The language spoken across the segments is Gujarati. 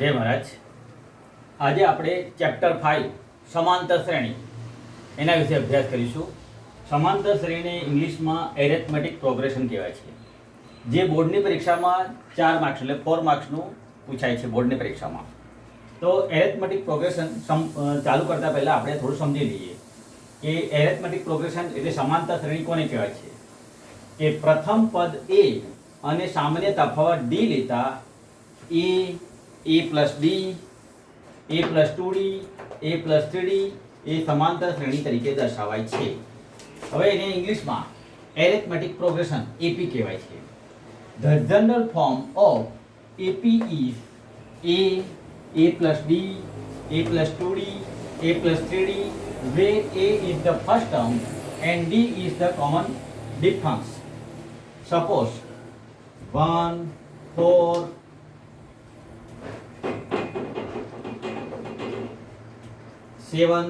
જય મહારાજ. આજે આપણે ચેપ્ટર 5 સમાંતર શ્રેણી એના વિશે અભ્યાસ કરીશું. સમાંતર શ્રેણીને ઇંગ્લિશમાં એરિથમેટિક પ્રોગ્રેશન કહેવાય છે, જે બોર્ડની પરીક્ષામાં 4 માર્ક્સ એટલે 4 માર્ક્સનું પૂછાય છે બોર્ડની પરીક્ષામાં. તો એરિથમેટિક પ્રોગ્રેશન ચાલુ કરતાં પહેલાં આપણે થોડું સમજી લઈએ કે એરિથમેટિક પ્રોગ્રેશન એટલે સમાંતર શ્રેણી કોને કહેવાય છે. કે પ્રથમ પદ એ અને સામાન્ય તફાવત ડી લેતા a plus D, a plus 2d, a plus 3d એ સમાંતર શ્રેણી તરીકે દર્શાવાય છે. હવે એને ઇંગ્લિશમાં એરિથમેટિક પ્રોગ્રેશન એપી કહેવાય છે. The general form of AP is a plus D, a plus 2d, a plus 3d, where a is the first term and d is the common difference. Suppose 1, 4, 7,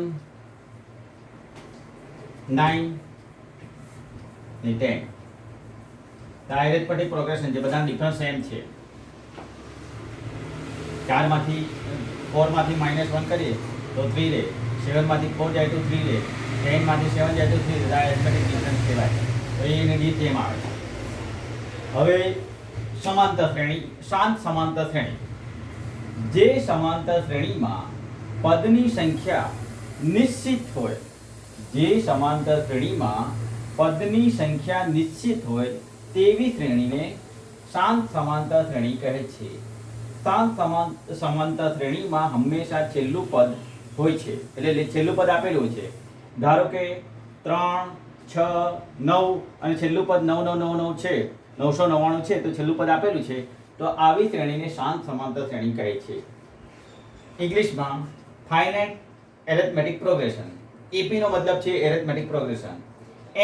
9 ને 10. એરિથમેટિક પ્રોગ્રેશન છે, બધા ડિફરન્સ સેમ છે. 4 માંથી -1 કરીએ તો 3 રહે, 7 માંથી 4 જાય તો 3 રહે, 10 માંથી 7 જાય તો 3 રહે. એરિથમેટિક ડિફરન્સ કહેવાય. તો એને ડી સેમ આવે. હવે સમાંતર શ્રેણી, શાંત સમાંતર શ્રેણી. જે સમાંતર શ્રેણીમાં પદની સંખ્યા નિશ્ચિત હોય, જે સમાંતર શ્રેણીમાં પદની સંખ્યા નિશ્ચિત હોય તેવી શ્રેણીને શાંત સમાંતર શ્રેણી કહે છે. શાંત સમાંતર શ્રેણીમાં હંમેશા છેલ્લું પદ હોય છે, એટલે છેલ્લું પદ આપેલું છે. ધારો કે 3, 6, 9 અને છેલ્લું પદ 9999 છે, 999 છે, તો છેલ્લું પદ આપેલું છે. તો આવી શ્રેણીને શાંત સમાંતર શ્રેણી કહે છે. ઇંગ્લિશમાં ફાઇનાઇટ એરિથમેટિક પ્રોગ્રેશન, એપી નો મતલબ છે arithmetic progression.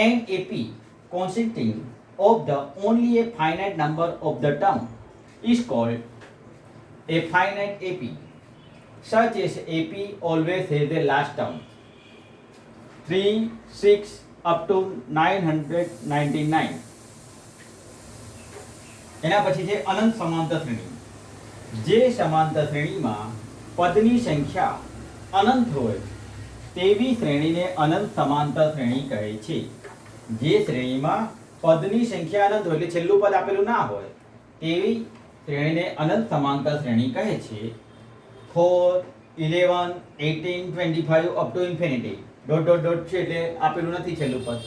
An AP consisting of the only a finite number of the term is called a finite AP. Such as AP always has a last term 3, 6 up to 999. એના પછી છે અનંત સમાંતર શ્રેણી. જે સમાંતર શ્રેણીમાં પદની સંખ્યા અનંત હોય તેવી શ્રેણીને અનંત સમાંતર શ્રેણી કહે છે. જે શ્રેણીમાં પદની સંખ્યા અનંત હોય એટલે છેલ્લું પદ આપેલું ના હોય તેવી શ્રેણીને અનંત સમાંતર શ્રેણી કહે છે. 4, 11, 18, 25 up to infinity. ડોટ છે એટલે આપેલું નથી છેલ્લું પદ.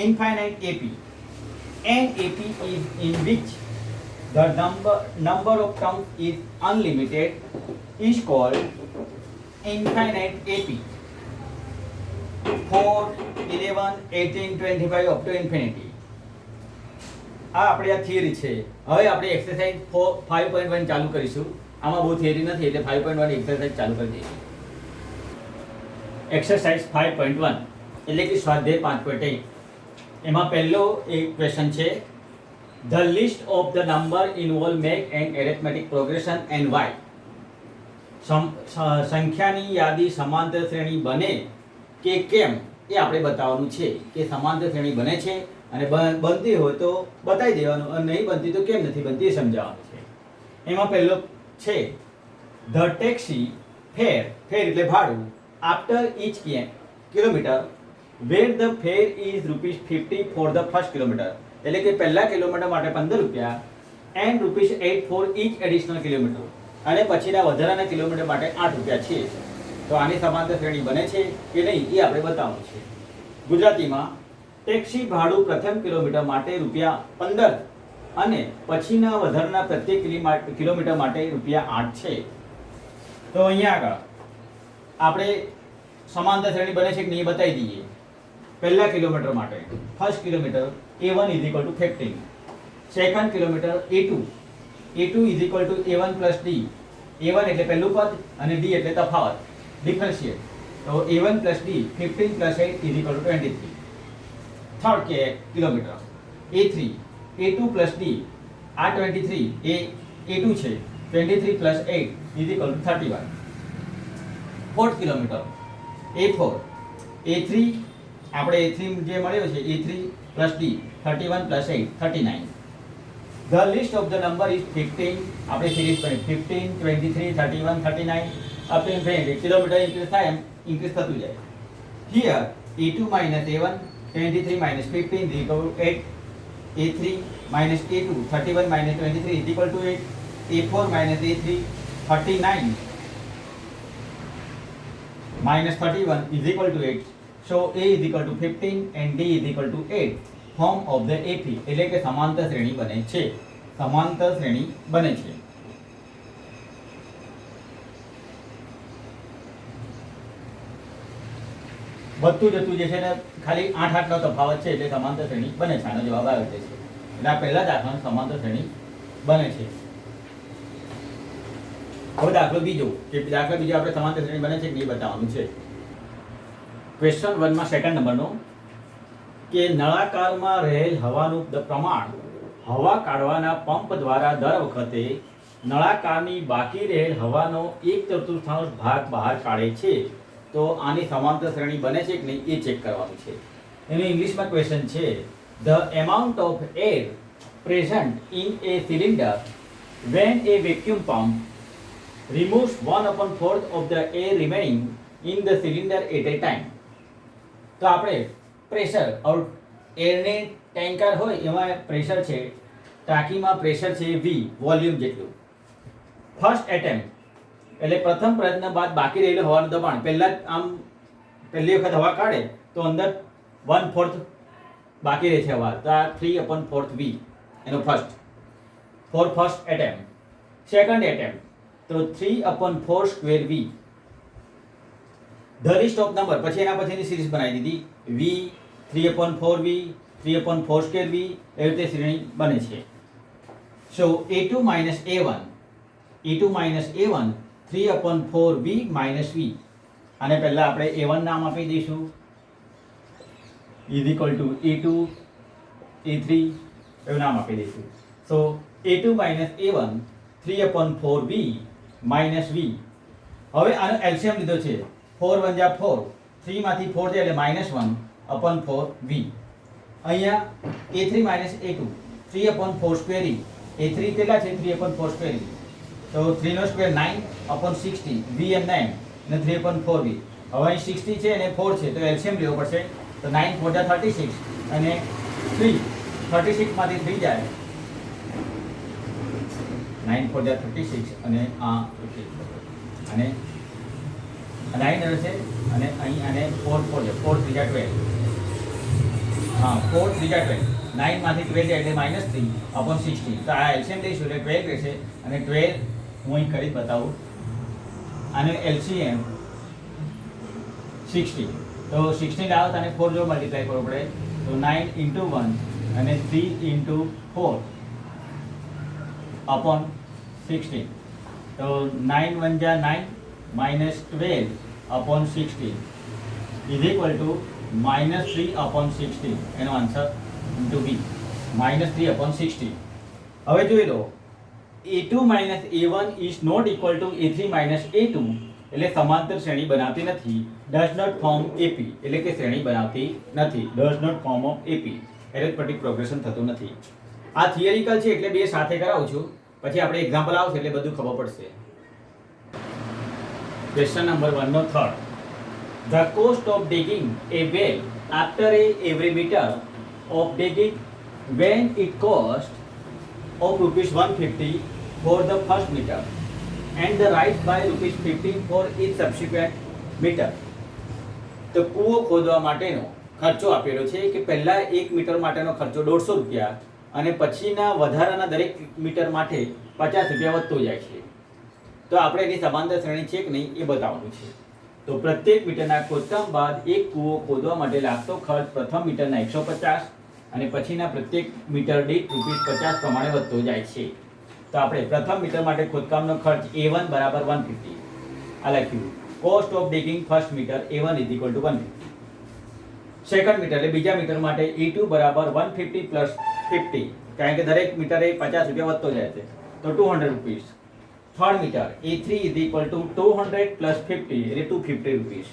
Infinite AP. An AP is in which the number of terms is unlimited is called infinite AP. 4, 11, 18, 25 up to infinity. આ આપણી આ થિયરી છે. હવે આપણે એક્સરસાઇઝ 5.1 ચાલુ કરીશું. આમાં બહુ થિયરી નથી એટલે 5.1 એક્સરસાઇઝ ચાલુ કરી દઈશું. એક્સરસાઇઝ 5.1 એટલે કે સ્વાધ્યાય 5.1. એમાં પહેલો એક ક્વેશ્ચન છે, the list of the number involve make an arithmetic progression and why. સંખ્યાની યાદી સમાંતર શ્રેણી બને કે કેમ એ આપણે બતાવવાનું છે. કે સમાંતર શ્રેણી બને છે અને બનતી હોય તો બતાવી દેવાનું, અને નહીં બનતી તો કેમ નથી બનતી એ સમજાવવાનું છે. એમાં પહેલો છે, ધ ટેક્સી ફેર, ફેર એટલે ભાડું, after each kilometre where the fare is ₹50 for the first kilometer. એટલે કે પહેલા કિલોમીટર માટે 15 રૂપિયા and ₹8 for each additional kilometer. અને પછીના વધારાના કિલોમીટર માટે 8 રૂપિયા છે. તો આની સમાંતર શ્રેણી બને છે કે નહીં એ આપણે બતાવવાનું છે. ગુજરાતીમાં ટેક્સી ભાડું પ્રથમ કિલોમીટર માટે ₹15 અને પછીના વધારાના પ્રત્યેક કિલોમીટર માટે ₹8 છે. તો અહીંયા આગળ આપણે સમાંતર શ્રેણી બને છે કે નહીં બતાવી દઈએ. પહેલા કિલોમીટર માટે first kilometre A1 is equal to 15, second kilometre A2 is equal to A1 plus D. A1 એટલે પહેલું પદ અને D એટલે તફાવત, ડિફરન્શિએટ. તો A1 plus D 15 plus 8 is equal to 23. Third kilometre A3, A2 plus D, આ 23 એ A2 છે, 23 plus 8 is equal to 31. Fourth kilometre A4, A3 આપણે A3 જે મળ્યો છે A3 plus D 31 plus 8 39. The list of the number is 15. આપણે સિરીઝ બની 15, 23, 31, 39 up to infinity. Kilometre increase થાય એમ ઇન્ક્રીઝ થતું જાય. Here a2 minus a1, 23 minus 15 is equal to 8. a3 minus a2, 31 minus 23 is equal to 8. a4 minus a3, 39 minus 31 is equal to 8. So a is equal to 15 and d is equal to 8. Form of the AP એટલે કે સમાંતર શ્રેણી બને છે. સમાંતર શ્રેણી બને છે. વધતું જતું જે છે ને ખાલી 8 નો તફાવત છે એટલે સમાંતર શ્રેણી બને છે. આનો જવાબ આવે છે. એટલે આ પહેલા દાખલાનો સમાંતર શ્રેણી બને છે. હવે દાખલો બીજો કે દાખલા બીજો આપણે સમાંતર શ્રેણી બને છે કે એ બતાવવાનું છે. ક્વેશ્ચન 1 માં સેકન્ડ નંબરનો કે નળાકારમાં રહેલ હવાનું પ્રમાણ હવા કાઢવાના પંપ દ્વારા દર વખતે નળાકારની બાકી રહેલ હવાનો 1/4 ભાગ બહાર કાઢે છે. તો આની સમાંતર શ્રેણી બને છે કે નહીં એ ચેક કરવાનું છે. એનું ઇંગ્લિશમાં ક્વેશ્ચન છે the amount of air present in A cylinder when a vacuum pump removes 1/4 of the air remaining in the cylinder at a time. તો આપણે પ્રેશર એરને ટેન્કર હોય એમાં પ્રેશર છે, ટાંકીમાં પ્રેશર છે V વોલ્યુમ જેટલું. ફર્સ્ટ એટેમ્પ એટલે પ્રથમ પ્રયત્ન બાદ બાકી રહેલું હવાનું દબાણ પહેલા જ આમ પહેલી વખત હવા કાઢે તો અંદર 1/4 બાકી રહે છે હવા. તો આ 3/4 V એનો ફર્સ્ટ એટેમ્પ. સેકન્ડ એટેમ્પ તો 3/4 square V. The list of number પછી એના પછીની સિરીઝ બનાવી દીધી V 3/4 V 3/4 સ્ક્વેર V એવી રીતે શ્રેણી બને છે. સો a2 minus a1 3/4 V minus V. આને પહેલા આપણે a1 નામ આપી દઈશું is equal to a2 a3 એવું નામ આપી દઈશું. સો a2 minus a1 3/4 V minus V. હવે આનો એલસીએમ લીધો છે 4 × 1 = 4, 3 માંથી 4 જાય એટલે -1/4 V. અહીંયા a3 minus a2 3/4 square E. a3 કેટલા છે 3/4 સ્ક્વેર E. તો 3 નો સ્ક્વેર 9/60 V એમ 9 અને 3/4 V. હવે અહીં 60 છે અને 4 છે તો એલસીએમ લેવો પડશે. તો 9 × 4 = 36 અને 3 36 માંથી 3 જાય 9 × 4 = 36 અને આ અને 9 રહેશે અને અહીં અને 4 × 4 = 12. હા 4 × 12 9 માંથી 12 જાય એટલે -3/60. તો આ એલસીએમ લઈશું એટલે 12 રહેશે અને 12 હું અહીં કરી બતાવું. આને એલસીએમ 60 તો 16 લાવો તો આને 4 જો મલ્ટીપ્લાય કરવો પડે તો 9 × 1 અને 3 × 4/16. તો 9 × 1 = 9 -12/16 is equal to -3/16. એનો આન્સર into B -3/16. હવે જોઈ લો a2 minus a1 is not equal to a3 minus a2 એટલે સમાંતર શ્રેણી બનાવતી નથી. does not form AP એટલે કે શ્રેણી બનાવતી નથી. does not form of AP arithmetic progression થતું નથી. આ થિયરિકલ છે એટલે બે સાથે કરાવું છું, પછી આપણે એક્ઝામ્પલ આવશે એટલે બધું ખબર પડશે. ક્વેશ્ચન નંબર 1 નો third. The cost of digging a well after every meter of digging when it cost of ₹150 for the first meter and the rise by ₹15 for each subsequent meter. તો કૂવો ખોદવા માટેનો ખર્ચો આપેલો છે કે પહેલા 1 મીટર માટેનો ખર્ચો ₹150 અને પછીના વધારાના દરેક મીટર માટે ₹50 વધતો જાય છે. તો આપણે એની સમાંતર શ્રેણી છે કે નહીં એ બતાવવાનું છે. તો પ્રત્યેક મીટરના ખોદકામ બાદ એક કૂવો ખોદવા માટે લાગતો ખર્ચ પ્રથમ મીટરના 150 અને પછીના પ્રત્યેક મીટર દીઠ ₹50 પ્રમાણે વધતો જાય છે. તો આપણે પ્રથમ મીટર માટે ખોદકામનો ખર્ચ A1 = 150 આ લખ્યું. Cost of digging first metre A1 = 150. Second metre એટલે બીજા મીટર માટે E2 = 150 + 50 કારણ કે દરેક મીટરે ₹50 વધતો જાય છે તો ₹200. થર્ડ મીટર A3 = 200 + 50 એટલે ₹250.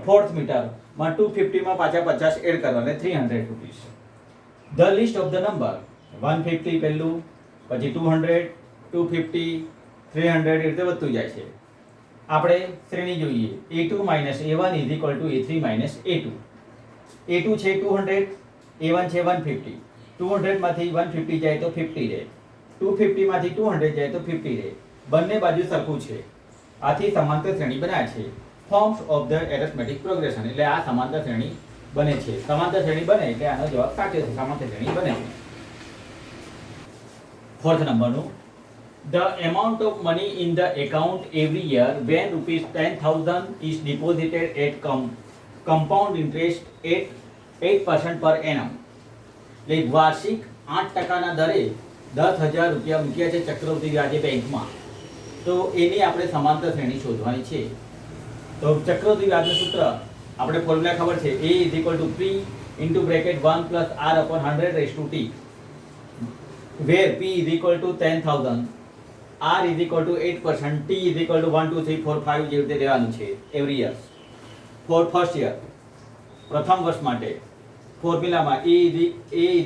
ફોર્થ મીટરમાં 250 માં પાછા 50 એડ કરવાના ₹300. The list of the number 150 પહેલું, પછી 200, 250, 300 એ રીતે વધતું જાય છે. આપણે શ્રેણી જોઈએ A2 A1 A3 A2. A2 છે 200, A1 છે 150. 200 માંથી 150 જાય તો 50 રહે, 250 માંથી 200 જાય તો 50 રહે. બંને બાજુ સરખું છે, આથી સમાંતર શ્રેણી બનાવે છે. Forms of the arithmetic progression, એટલે આ સમાંતર શ્રેણી બને છે. સમાંતર શ્રેણી બને એટલે આનો જવાબ સાચો છે, સમાંતર શ્રેણી બને છે. ફોર્થ નંબરનું, the amount of money in the account every year when rupees 10,000 is deposited at compound interest at 8% per annum. એટલે વાર્ષિક 8% દરે 10,000 રૂપિયા મૂક્યા છે ચક્રવૃદ્ધિ વ્યાજે બેંકમાં, તો એની આપણે સમાંતર શ્રેણી શોધવાની છે. તો ચક્રવૃદ્ધિ વ્યાજનું સૂત્ર આપણે ફોર્મ્યુલા ખબર છે, A = P into bracket 1 plus R upon 100 raised to T, where P = 10,000, R = 8%, T = 1 2 3 4 5 જે રીતે લેવાનું છે every year. For first year, પ્રથમ વર્ષ માટે ફોર્મ્યુલામાં A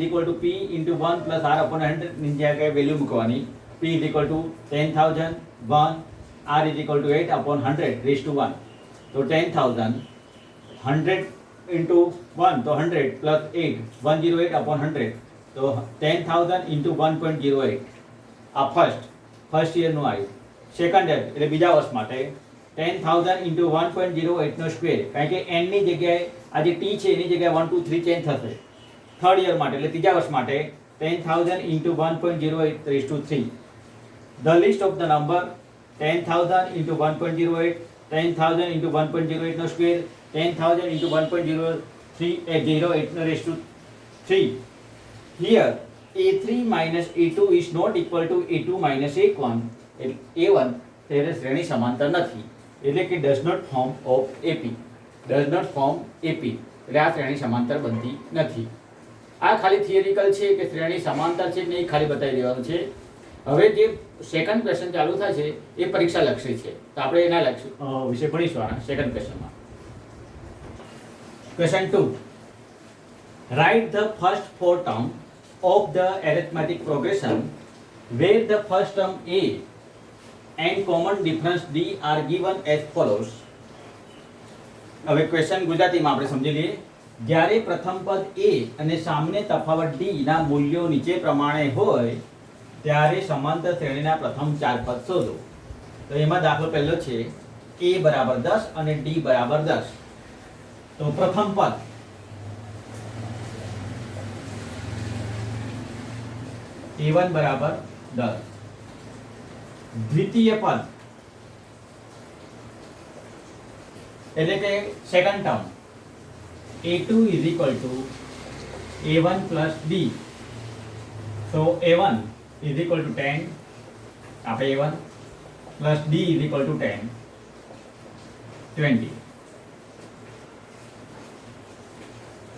= P into 1 plus R upon 100 ની જગ્યાએ વેલ્યુ મૂકવાની. P = 10,000, 1, R = 8 upon 100 raised to 1. તો 10,000 100 into 1 તો 100 plus 8 108 upon 100, તો 10,000 into 1.08. આ ફર્સ્ટ યરનું આવ્યું. સેકન્ડ યર એટલે બીજા વર્ષ માટે 10,000 into 1.08 નો સ્ક્વેર, કારણ કે n ની જગ્યાએ આ જે t છે એની જગ્યાએ 1 2 3 ચેન્જ થશે. થર્ડ યર માટે એટલે ત્રીજા વર્ષ માટે 10,000 into 1.08 raised to 3. The list of the number 10,000 into 1.08, 10,000 into 1.08 no square, 10,000 into 1.08 raised to 3. Here A3 minus A2 is not equal to A2 minus A1. A1 તેને શ્રેણી સમાંતર નથી, એટલે કે does not form of AP. does not form AP એટલે આ શ્રેણી સમાંતર બનતી નથી. આ ખાલી થિયરિકલ છે કે શ્રેણી સમાંતર છે ને એ ખાલી બતાવી દેવાનું છે. હવે જે સેકન્ડ ક્વેશ્ચન ચાલુ થાય છે એ પરીક્ષા લક્ષી છે, તો આપણે એના વિશે ભણીશું આના સેકન્ડ ક્વેશ્ચનમાં. Question 2, write the first four term of the arithmetic progression where the first term A and common difference D are given as follows. હવે ક્વેશ્ચન ગુજરાતીમાં આપણે સમજી લઈએ. જ્યારે પ્રથમ પદ A અને સામાન્ય તફાવત D ના મૂલ્યો નીચે પ્રમાણે હોય ત્યારે સમાંતર શ્રેણીના પ્રથમ 4 પદ શોધો. તો એમાં દાખલો પહેલો છે A = 10 અને D = 10. તો પ્રથમ પદ A1 = 10, દ્વિતીય પદ એટલે કે second term A2 = A1 plus D. So A1 = 10, આપણે A1 plus D = 10, 20.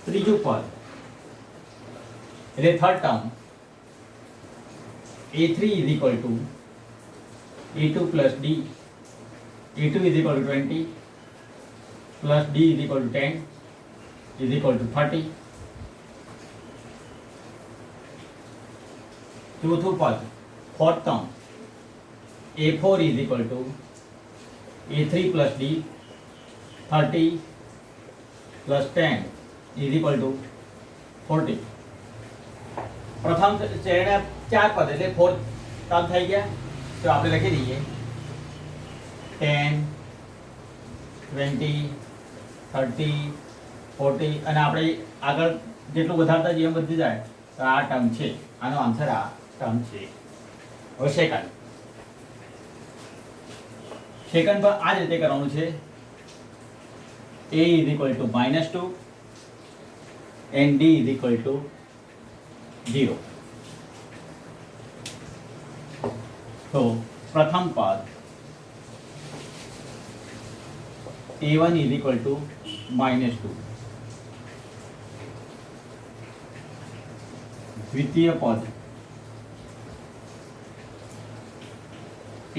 ત્રીજું પદ એટલે third term A3 = A2 plus D, A2 = 20 plus D = 10 = 30. ચોથું પદ fourth term A4 = A3 plus D, 30 plus 10 = 40. પ્રથમ શ્રેણીના 4 પદ એટલે ફોર્થ ટર્મ થઈ ગયા, તો આપણે લખી દઈએ 10, 20, 30, 40 અને આપણે આગળ જેટલું વધારતા જઈએ એમ વધી જાય તો આ ટર્મ છે. આનો આન્સર આ ટર્મ છે. હવે સેકન્ડ પર આ જ રીતે કરવાનું છે. A = -2 and D = 0. તો પ્રથમ પદ A1 = -2, દ્વિતીય પદ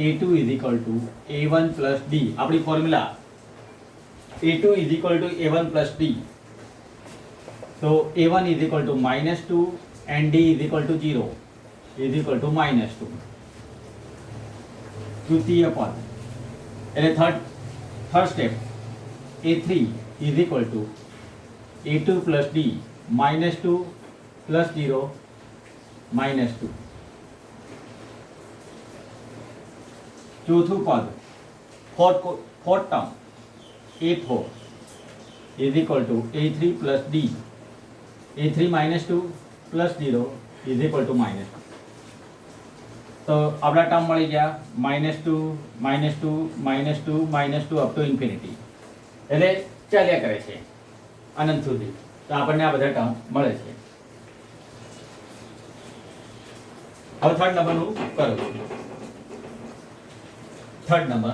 A2 = A1 plus D. આપણી formula A2 = A1 plus D. તો A1 = -2 and D = 0. Is equal two -2. તૃતીય પદ એટલે third step a3 is equal two a2 plus d -2 plus 0 -2. ચોથું પદ fourth term a4 is equal to a3 plus d, a3 -2 plus 0 is equal to -2. તો આપણા ટર્મ મળી ગયા -2 -2 -2 -2 અપ ટુ ઇન્ફિનિટી, એટલે ચાલ્યા કરે છે અનંત સુધી. તો આપણને આ બધા ટર્મ મળે છે. હવે થર્ડ નંબરનું કરું છું. Third number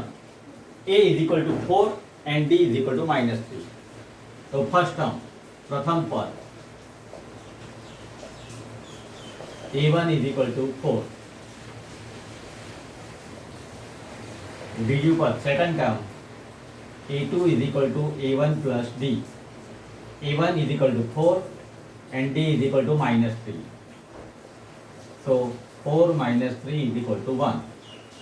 a is equal to 4 and d is equal to -3. તો ફર્સ્ટ ટર્મ પ્રથમ પદ a1 is equal to 4. બીજું પદ second term a2 is equal to a1 plus d. a1 is equal to 4 and d is equal to -3. So 4 -3 is equal to 1.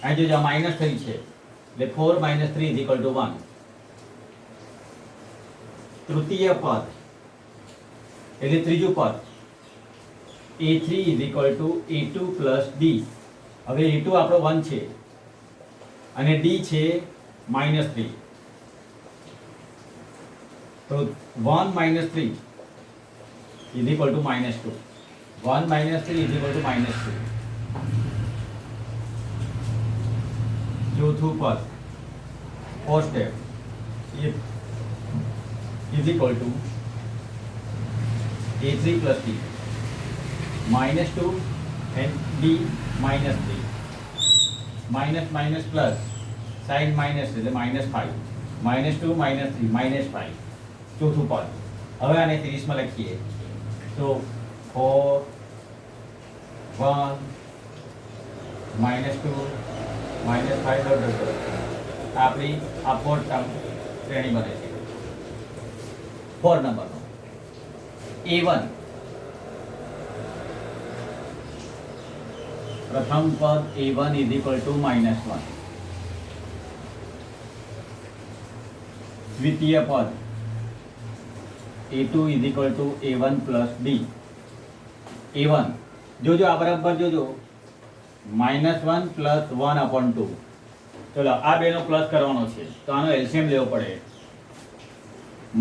અહીં જો -3 છે એટલે 4 -3 is equal to 1. તૃતીય પદ એટલે ત્રીજું પદ a3 is equal to a2 plus d. હવે a2 આપણો 1 છે અને d છે -3. તો 1 -3 is equal to -2. 1 -3 is equal to -2. ચોથું પદ fourth step is equal to a3 plus d -2 and d -3. Minus minus plus sign minus એટલે -5 -2 -3 -5. ચોથું પદ હવે આને સિરીઝમાં લખીએ તો 4 1 -2 -5 આપણી આ ફોર્થ ટર્મ શ્રેણી બને છે. 4 નંબરનો a1 પ્રથમ પદ a1 is equal to -1. દ્વિતીય પદ a2 is equal to a1 plus d. a1 જોજો આ બરાબર જોજો -1 plus 1/2. ચલો આ બેનો પ્લસ કરવાનો છે તો આનો એલસીએમ લેવો પડે.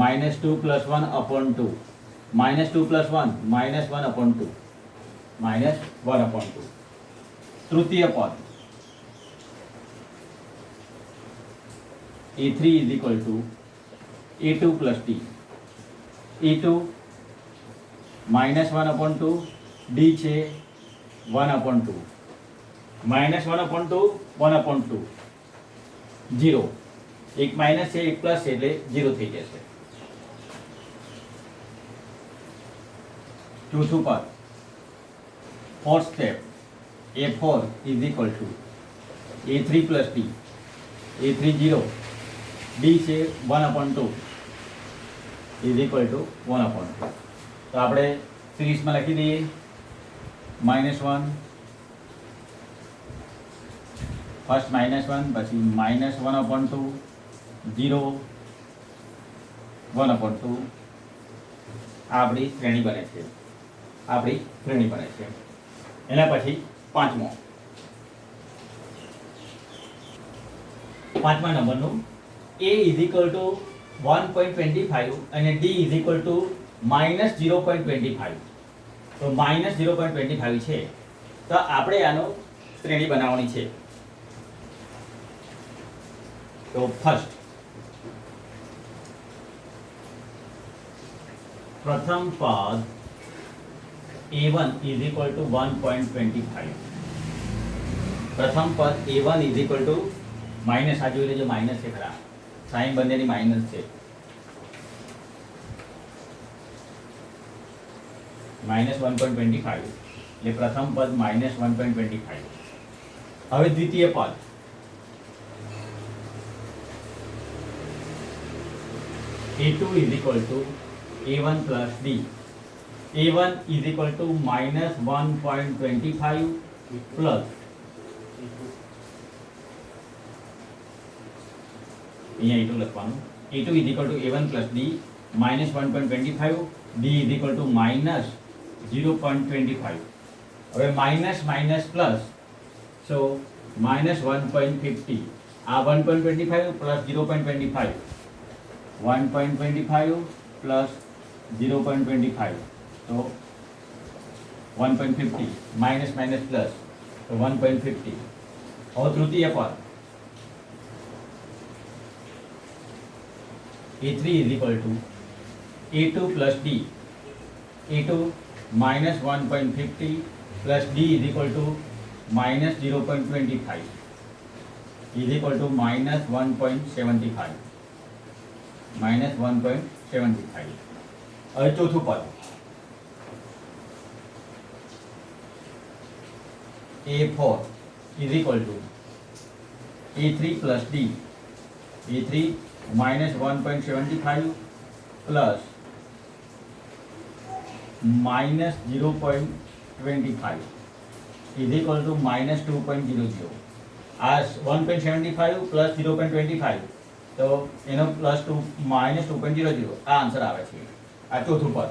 -2 plus 1/2 -2 plus 1 -1/2 -1/2. तृतीय पद a3 is equal to a2 plus d. a2 -1/2 d છે 1/2 -1/2 1/2 0. એક માઇનસ છે એક પ્લસ છે એટલે 0 થઈ જશે. ચોથું પદ fourth step a4 is equal to a3 plus d. a3 0 d છે 1/2 is equal to 1/2. તો આપણે સિરીઝમાં લખી દઈએ -1 ફર્સ્ટ -1 પછી -1/2 0 1/2. આપણી શ્રેણી બને છે. એના પછી પાંચમા નંબરનું a is equal to 1.25 અને d is equal to -0.25. તો -0.25 છે તો આપણે આનો શ્રેણી બનાવવાની છે. તો ફર્સ્ટ પ્રથમ પદ a1 is equal to 1.25. પ્રથમ પદ a1 is equal to minus આ જોઈ લેજો માઇનસ છે ખરા સાઈન બંનેની માઇનસ છે -1.25 એટલે પ્રથમ પદ -1.25. હવે દ્વિતીય પદ a2 is equal to a1 plus d. a1 is equal to -1.25 plus અહીંયા E2 લખવાનું E2 is equal two A1 plus D minus 1.25 D is equal two minus 0.25. હવે માઇનસ માઇનસ પ્લસ સો માઇનસ 1.50 આ 1.25 પ્લસ 0.25 1.25 પ્લસ 0.25 તો 1.50 માઇનસ માઇનસ પ્લસ તો 1.50. હવે તૃતીય પદ A3 is equal to A2 plus D. A2 minus 1.50 plus D is equal to minus 0.25 is equal to minus 1.75. Minus 1.75. હવે ચોથું પદ A4 is equal to A3 plus D. A3 minus 1.75 plus minus 0.25 is equal to minus 2.00. As 1.75 plus 0.25 તો એનો પ્લસ 2 માઇનસ 2.00 આ આન્સર આવે છે. આ ચોથું પદ.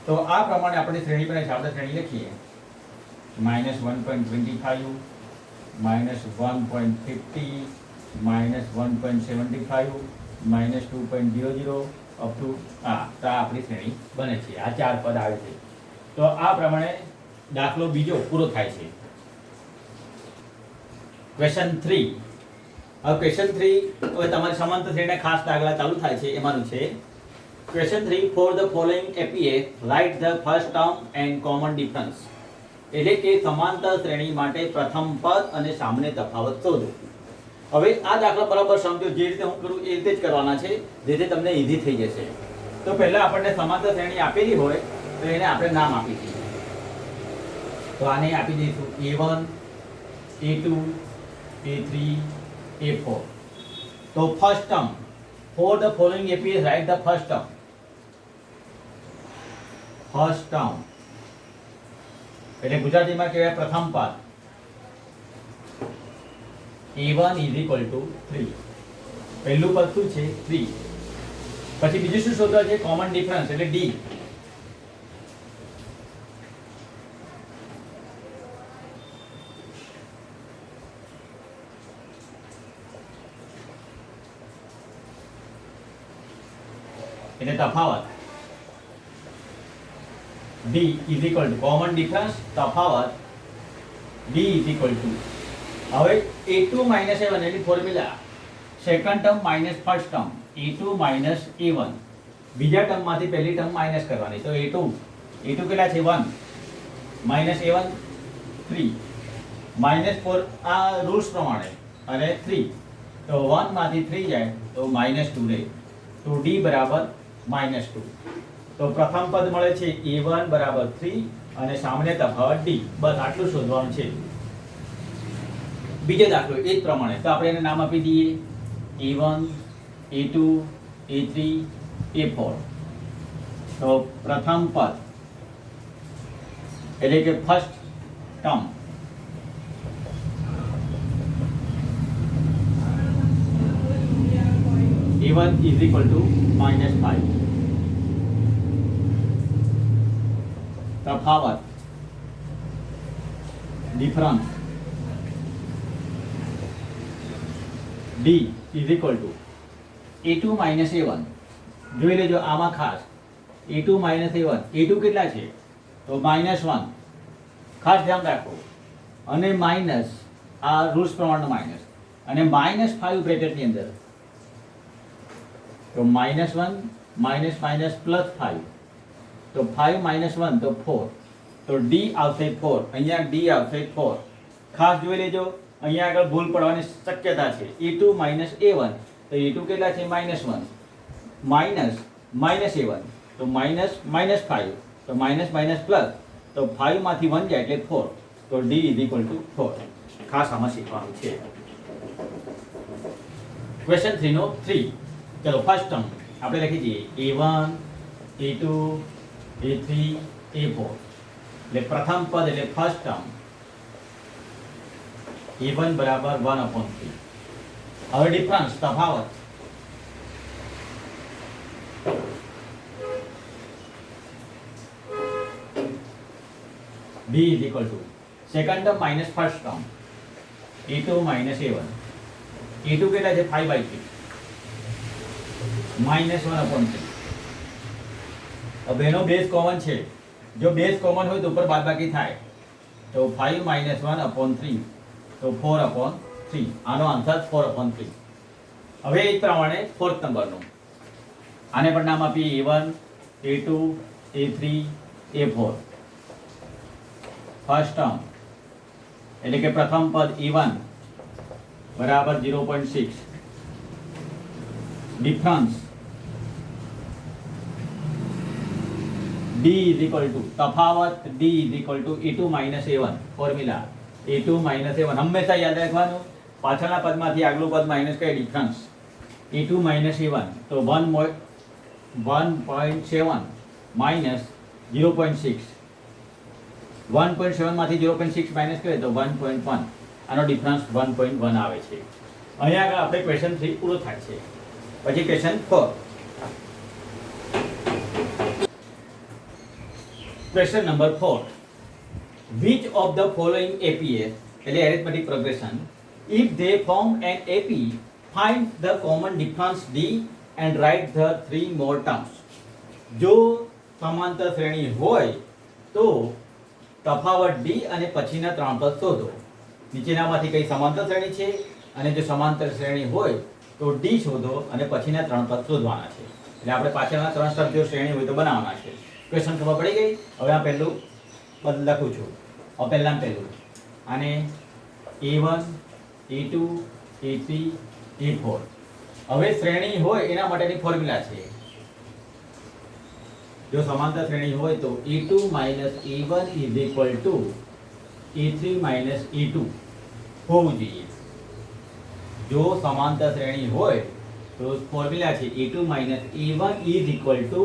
તો આ પ્રમાણે આપણે શ્રેણી બને છે. આપણે શ્રેણી લખીએ minus 1.25 minus 1.50 minus 1.75 minus 2.00 up to તો આપણી શ્રેણી બને છે. આ ચાર પદ આવે છે. તો આ પ્રમાણે દાખલો બીજો પૂરો થાય છે. ક્વેશ્ચન 3. હવે ક્વેશ્ચન 3 હવે તમારી સમાંતર શ્રેણીના ખાસ દાખલા ચાલુ થાય છે. એમાંનું છે question 3 for the following APA write the first term and common difference. એટલે કે સમાંતર શ્રેણી માટે પ્રથમ પદ અને સામાન્ય તફાવત શોધો. હવે આ દાખલા બરાબર સમજો. જે રીતે હું કરું એ રીતે જ કરવાના છે, જેથી તમને ઈઝી થઈ જશે. તો પહેલા આપણને સમાંતર શ્રેણી આપેલી હોય તો એને આપણે નામ આપી દઈએ. તો આને આપી દઈશું A1 A2 A3 A4. તો first term four the following APS right the first term. First term એટલે ગુજરાતીમાં કહેવાય પ્રથમ પદ. A1 is equal to 3. પહેલું પદ શું છે 3. પછી બીજું શું શોધવા છે કોમન ડિફરન્સ એટલે D. એટલે તફાવત D is equal to common difference તફાવત D is equal to. હવે A2 minus A1 એની formula second term minus first term A2 minus A1. બીજા ટર્મમાંથી પહેલી ટર્મ માઇનસ કરવાની. તો A2 કેટલા છે 1 minus A1 3 minus 4 આ રૂલ્સ પ્રમાણે અને 3 તો 1 માંથી 3 જાય તો -2 રહે. તો D બરાબર -2. તો પ્રથમ પદ મળે છે A1 બરાબર 3 અને સામાન્ય તફાવત D. બસ આટલું શોધવાનું છે. બીજો દાખલો એ જ પ્રમાણે. તો આપણે એને નામ આપી દઈએ A1 A2 A3 A4. તો પ્રથમ પદ એટલે કે first term A1 is equal to -5. તફાવત difference D is equal to A2 minus A1. જોઈ લેજો આમાં ખાસ A2 minus A1. A2 કેટલા છે તો -1. ખાસ ધ્યાન રાખો. અને માઇનસ આ રૂલ્સ પ્રમાણે માઇનસ અને -5 બ્રેકેટની અંદર તો -1 માઇનસ માઇનસ +5 તો 5 minus 1 તો 4. તો D આવશે 4. અહીંયા D આવશે 4. ખાસ જોઈ લેજો. અહીંયા આગળ ભૂલ પડવાની શક્યતા છે. A2 minus A1 તો A2 કેટલા છે -1 માઇનસ A1 તો -5 તો માઇનસ માઇનસ પ્લસ તો 5 માંથી 1 જાય એટલે 4. તો D is equal to 4. ખાસ આમાં શીખવાનું છે. ક્વેશ્ચન 3 નો 3. ચલો ફર્સ્ટ ટર્મ આપણે લખી દઈએ A1 A2 A3 A4. એટલે પ્રથમ પદ એટલે ફર્સ્ટ ટર્મ a1 બરાબર 1/3. હવે ડિફરન્સ તફાવત b is equal to second term minus first term a2 minus a1. a2 કેટલા છે 5/3 minus 1/3. अब એનો બેઝ કોમન છે, જો બેઝ કોમન હોય તો ઉપર બાદબાકી થાય, તો 5 minus 1/3 તો 4/3. આનો આન્સર 4/3. હવે એ પ્રમાણે ફોર્થ નંબરનું આને પણ નામ આપીએ a1 a2 a3 a4. First term એટલે કે પ્રથમ પદ a1 બરાબર 0.6. Difference d is equal to તફાવત d is equal to a2 minus a1. Formula a2 minus a1 હંમેશા યાદ રાખવાનું, પાછળના પદમાંથી આગલું પદ માઇનસ કરે. ડિફરન્સ a2 minus a1 તો 1.7 minus 0.6. 1.7 માંથી 0.6 માઇનસ કરે તો 1.1. આનો ડિફરન્સ 1.1 આવે છે. અહીંયા આગળ આપણે ક્વેશ્ચન 3 પૂરો થાય છે. પછી question 4. Question number 4. Which of the following APS, arithmetic progression, if they form an AP, find the common difference D and write the 3 more terms. જો સમાંતર શ્રેણી હોય તો તફાવત D અને પછીના 3 પદ શોધો. નીચેનામાંથી કઈ સમાંતર શ્રેણી છે અને જો સમાંતર શ્રેણી હોય તો D શોધો અને પછીના 3 પદ શોધવાના છે. એટલે આપણે પાછળના 3 શબ્દ જો શ્રેણી હોય તો બનાવવાના છે. ક્વેશ્ચન ખબર પડી ગઈ? હવે આ પહેલું પદ લખું છું. હવે પહેલું આને a1 a2 a3 a4. હવે શ્રેણી હોય એના માટેની ફોર્મ્યુલા છે. જો સમાંતર શ્રેણી હોય તો a2 minus a1 is equal to a3 minus a2 હોવું જોઈએ. જો સમાંતર શ્રેણી હોય તો ફોર્મ્યુલા છે a2 minus a1 is equal to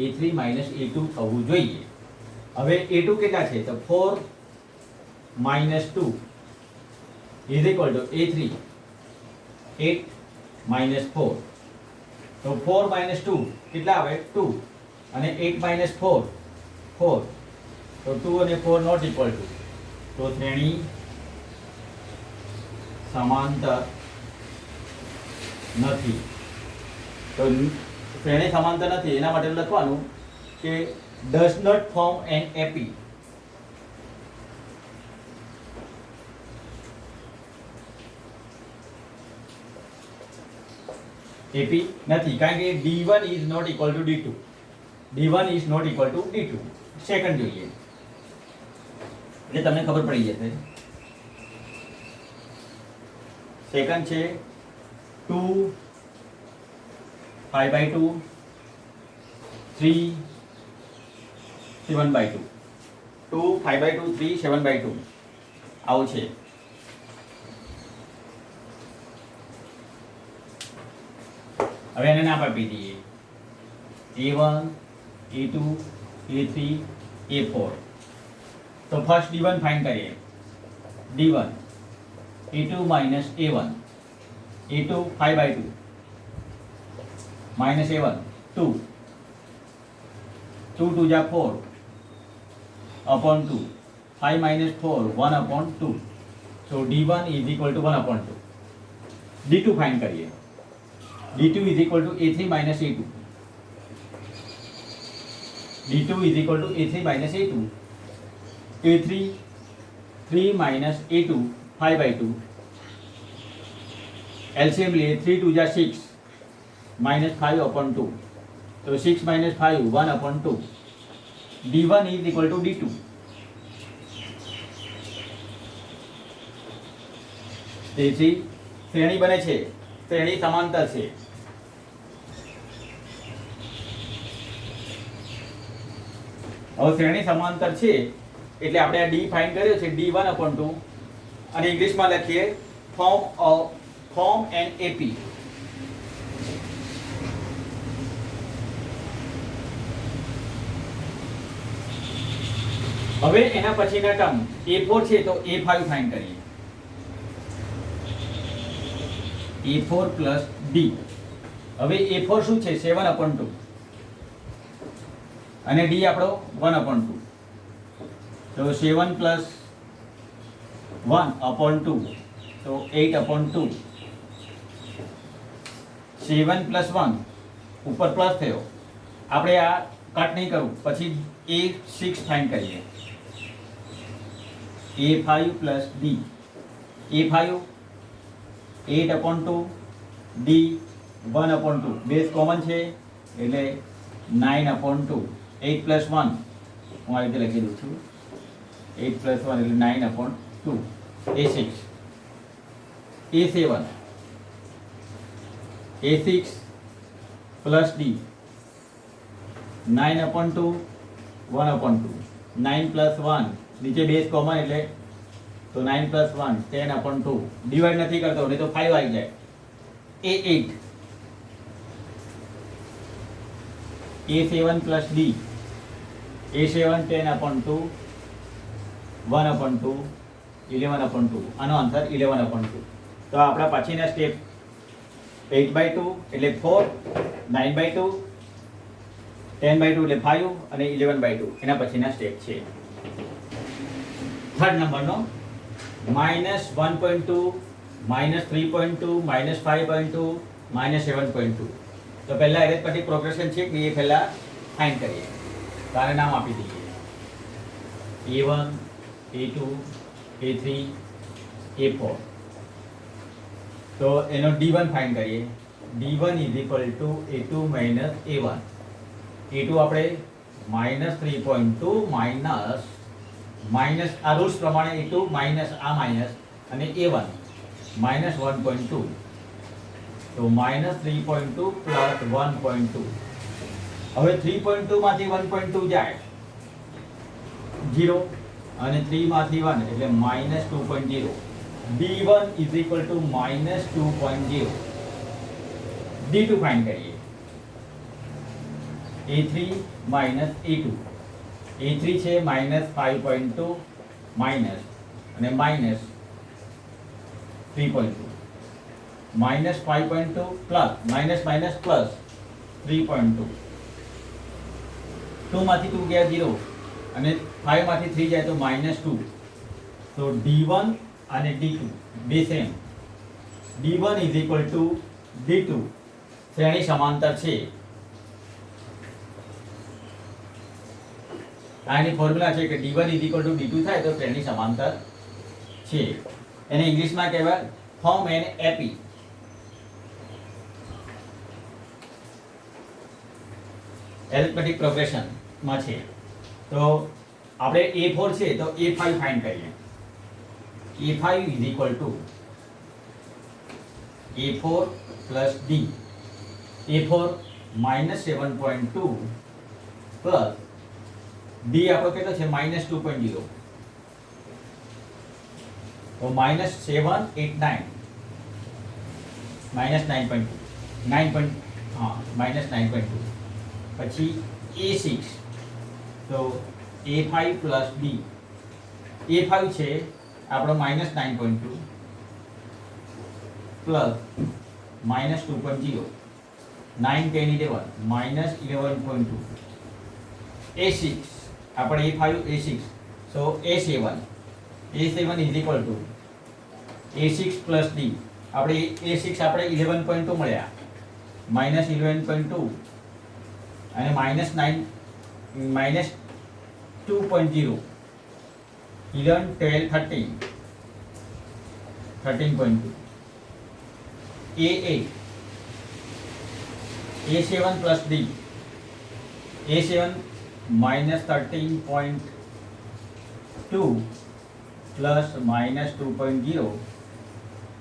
a3 minus a2 થવું જોઈએ. હવે a2 કેટલા છે તો 4 minus 2 is equal to a3 8 minus 4. તો 4 minus 2 કેટલા આવે 2 અને 8 minus 4 4. તો 2 અને 4 not equal to. તો શ્રેણી સમાંતર નથી. તો શ્રેણી સમાંતર નથી એના માટે લખવાનું કે does not form an AP. AP નથી કારણ કે D1 is not equal to D2. D1 is not equal to D2. Second જોઈએ એટલે તમને ખબર પડી જશે. સેકન્ડ છે 2 5/2 3 7/2. 2 5/2 3 7/2 આવું છે. હવે એને નામ આપી દઈએ a1 a2 a3 a4. તો ફર્સ્ટ d1 ફાઇન્ડ કરીએ. d1 a2 minus a1 a2 5/2 minus a1 2 2 2 जा 4 upon 2 5 minus 4 1/2. so d1 is equal to 1/2. d2 find करिए. d2 is equal to a3 minus a2. d2 is equal to a3 minus a2. a3 3 minus a2 5/2. LCM लिए 3 2 जा 6 minus 5/2. तो 6 minus 5 1/2. d1 is equal to d2. તેથી શ્રેણી બને છે, શ્રેણી સમાંતર છે. હવે શ્રેણી સમાંતર છે એટલે આપણે આ d ફાઇન્ડ કર્યો છે d1/2 અને ઇંગ્લિશમાં લખીએ form an AP. હવે એના પછીના ટર્મ a4 છે તો a5 ફાઇન્ડ કરીએ. A4 plus D. હવે A4 શું છે 7/2 અને ડી આપણો 1/2. તો 7 પ્લસ 1/2 તો 8/2. 7 પ્લસ 1 ઉપર પ્લસ થયો. આપણે આ કટ નહીં કરવું, પછી A6 ફાઇન્ડ કરીએ. A5 plus D. A5 8/2, D 1/2. Base common છે એટલે 9/2. 8 પ્લસ 1 હું આ રીતે લખી દઉં છું. 8 પ્લસ 1 એટલે 9/2. A6 A7 A6 plus D 9/2 1/2. 9 plus 1 નીચે બેઝ કોમન એટલે તો 9 પ્લસ 1 10/2. ડિવાઈડ નથી કરતો નહીં તો 5 આવી જાય. A8 A7 plus D. A7 10/2 1/2 11/2. આનો આન્સર 11/2. તો આપણા પછીના સ્ટેપ 8/2 એટલે 4, 9/2, 10/2 એટલે 5 અને 11/2 એના પછીના સ્ટેપ છે. થર્ડ નંબરનો -1.2, -3.2, -5.2, -7.2. તો પહેલા એરિથમેટિક પ્રોગ્રેશન છે કે એ પહેલા ફાઇન્ડ કરીએ. તારે નામ આપી દઈએ. A1 A2 A3 A4. તો એનો D1 ફાઇન્ડ કરીએ. D1 = A2 A1. A2 આપણે -3.2 માઇનસ આ રૂલ્સ પ્રમાણે A2 માઇનસ આ માઇનસ અને A1 -1.2. તો -3.2 પ્લસ 1.2. હવે 3.2 માંથી 1.2 જાય 0 અને 3 માંથી 1 એટલે -2.0. D1 = -2.0. D2 ફાઇન્ડ કરીએ. A3 minus A2. A3 છે -5.2 માઇનસ અને minus 3.2. -5.2 plus minus minus plus 3.2. 2 માંથી 2 ગયા 0 અને 5 માંથી 3 જાય તો -2. તો D1 અને D2 બે સેમ. D1 = D2. શ્રેણી સમાંતર છે. આની ફોર્મ્યુલા છે કે D1 = D2 થાય તો શ્રેણી સમાંતર છે. એને ઇંગ્લિશમાં કહેવાય form an AP. Arithmetic progression માં છે. તો આપણે A4 છે તો A5 ફાઇન્ડ કરીએ. A5 = A4 plus D. A4 -7.2 plus D આપણો કેટલો છે -2.0. તો -7 8 9 -9.2 -9.2. પછી A6 તો A5 પ્લસ D. A5 છે આપણો -9.2 પ્લસ -2.0. 9 10 11 -11.2. A6 આપણે A5 A6 so A7 = A6 plus D. આપણે A6 આપણે 11.2 મળ્યા -11.2 અને -9 -2.0 11 12 13 13.2. A8 A7 plus D. A7 -13.2 plus -2.0